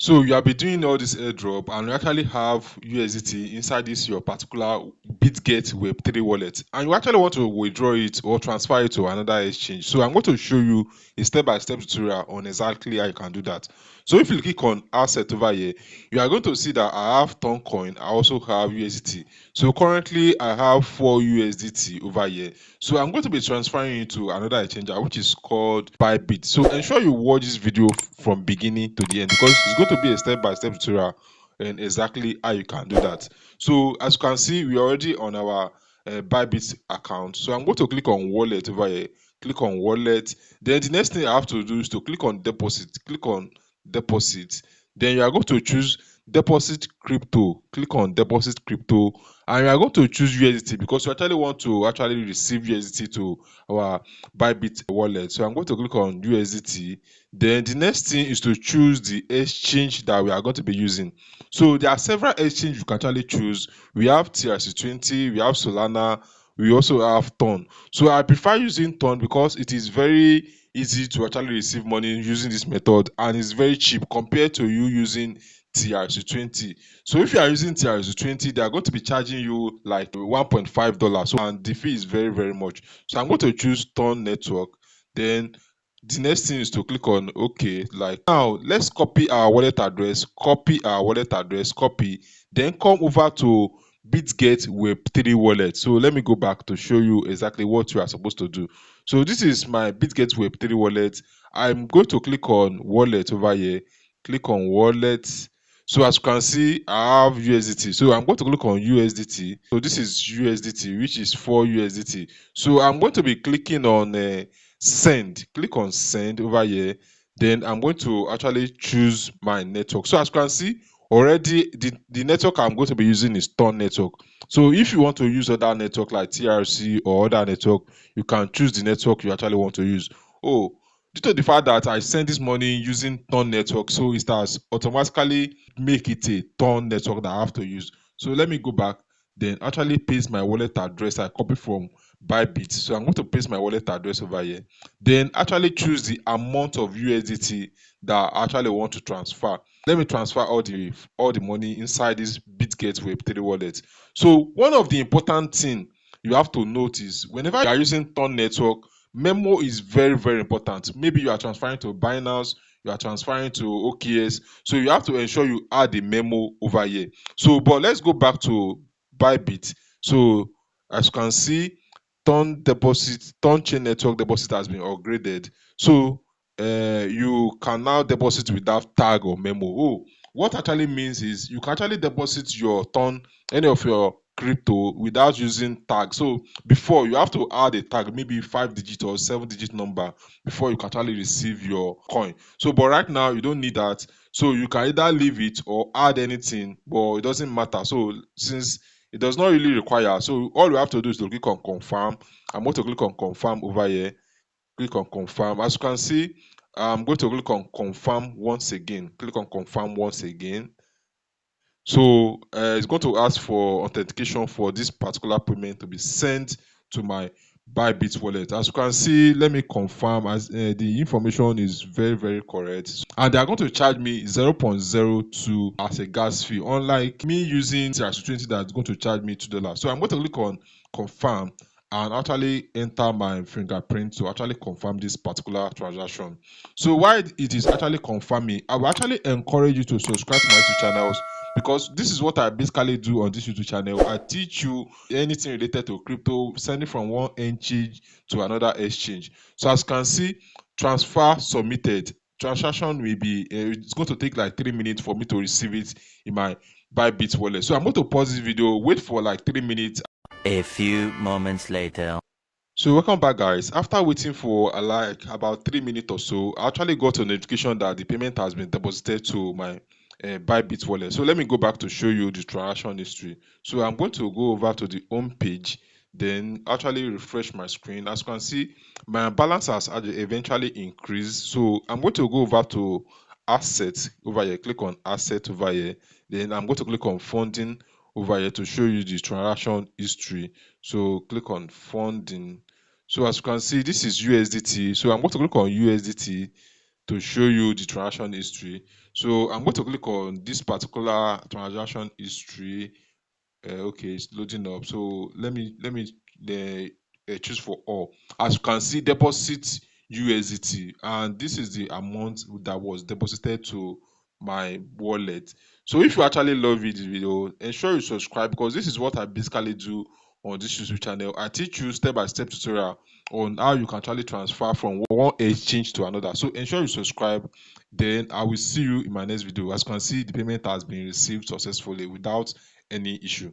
So you have been doing all this airdrop and you actually have USDT inside this your particular Bitget Web3 wallet, and you actually want to withdraw it or transfer it to another exchange. So I'm going to show you a step-by-step tutorial on exactly how you can do that. So if you click on asset over here, you are going to see that I have Ton coin, I also have USDT. So currently I have 4 USDT over here. So I'm going to be transferring it to another exchange which is called Bybit. So ensure you watch this video from beginning to the end because it's going to be a step-by-step tutorial and exactly how you can do that. So as you can see, we're already on our Bybit account. So I'm going to click on wallet over here. Click on wallet. Then the next thing I have to do is to click on deposit. Click on deposit. Then you are going to choose deposit crypto. Click on deposit crypto, and you are going to choose USDT because you actually want to actually receive USDT to our Bybit wallet. So I'm going to click on USDT. Then the next thing is to choose the exchange that we are going to be using. So there are several exchanges you can actually choose. We have TRC20, we have Solana, we also have Ton. So I prefer using Ton because it is very easy to actually receive money using this method, and it's very cheap compared to you using TRC20. So if you are using TRC20, they are going to be charging you like $1.5. So and the fee is very, very much. So I'm going to choose Ton network. Then the next thing is to click on OK. Like now, let's copy our wallet address, copy, then come over to Bitget Web3 Wallet. So let me go back to show you exactly what you are supposed to do. So this is my Bitget Web3 Wallet. I'm going to click on Wallet over here. Click on Wallet. So as you can see, I have USDT. So I'm going to click on USDT. So this is USDT, which is 4 USDT. So I'm going to be clicking on send. Click on send over here. Then I'm going to actually choose my network. So as you can see, already the network I'm going to be using is Ton network. So if you want to use other network like TRC or other network, you can choose the network you actually want to use. Oh, due to the fact that I send this money using Ton network, so it has automatically make it a Ton network that I have to use. So let me go back, then actually paste my wallet address I copy from Bybit. So I'm going to paste my wallet address over here. Then actually choose the amount of USDT that I actually want to transfer. Let me transfer all the money inside this Bitget Web3 wallet. So one of the important thing you have to notice whenever you are using Ton network, memo is very, very important. Maybe you are transferring to Binance, you are transferring to OKS, so you have to ensure you add the memo over here. So but let's go back to Bybit. So as you can see, Ton chain network deposit has been upgraded. So you can now deposit without tag or memo. Oh, what actually means is you can actually deposit your Ton, any of your crypto without using tag. So before you have to add a tag, maybe 5 digit or 7 digit number before you can actually receive your coin. So but right now you don't need that. So you can either leave it or add anything, but it doesn't matter. So since it does not really require, so all you have to do is to click on confirm. I'm going to click on confirm over here. Click on confirm. As you can see, I'm going to click on confirm once again. Click on confirm once again. So it's going to ask for authentication for this particular payment to be sent to my Bybit wallet. As you can see, let me confirm as the information is very, very correct. And they are going to charge me 0.02 as a gas fee, unlike me using TRC20 that's going to charge me $2. So I'm going to click on confirm and actually enter my fingerprint to actually confirm this particular transaction. So while it is actually confirming, I will actually encourage you to subscribe to my YouTube channels because this is what I basically do on this YouTube channel. I teach you anything related to crypto, sending from one exchange to another exchange. So as you can see, transfer submitted. Transaction will be, it's going to take like 3 minutes for me to receive it in my Bybit wallet. So I'm going to pause this video, wait for like 3 minutes. A few moments later. So welcome back guys. After waiting for like about 3 minutes or so, I actually got a notification that the payment has been deposited to my Bybit wallet. So let me go back to show you the transaction history. So I'm going to go over to the home page, then actually refresh my screen. As you can see, my balance has eventually increased. So I'm going to go over to assets over here. Click on asset over here. Then I'm going to click on funding over here to show you the transaction history. So click on funding. So as you can see, this is USDT. So I'm going to click on USDT to show you the transaction history. So I'm going to click on this particular transaction history. Okay, it's loading up. So let me choose for all. As you can see, deposit USDT, and this is the amount that was deposited to my wallet. So if you actually love this video, ensure you subscribe, because this is what I basically do on this YouTube channel. I teach you step-by-step tutorial on how you can actually transfer from one exchange to another. So ensure you subscribe. Then I will see you in my next video. As you can see, the payment has been received successfully without any issue.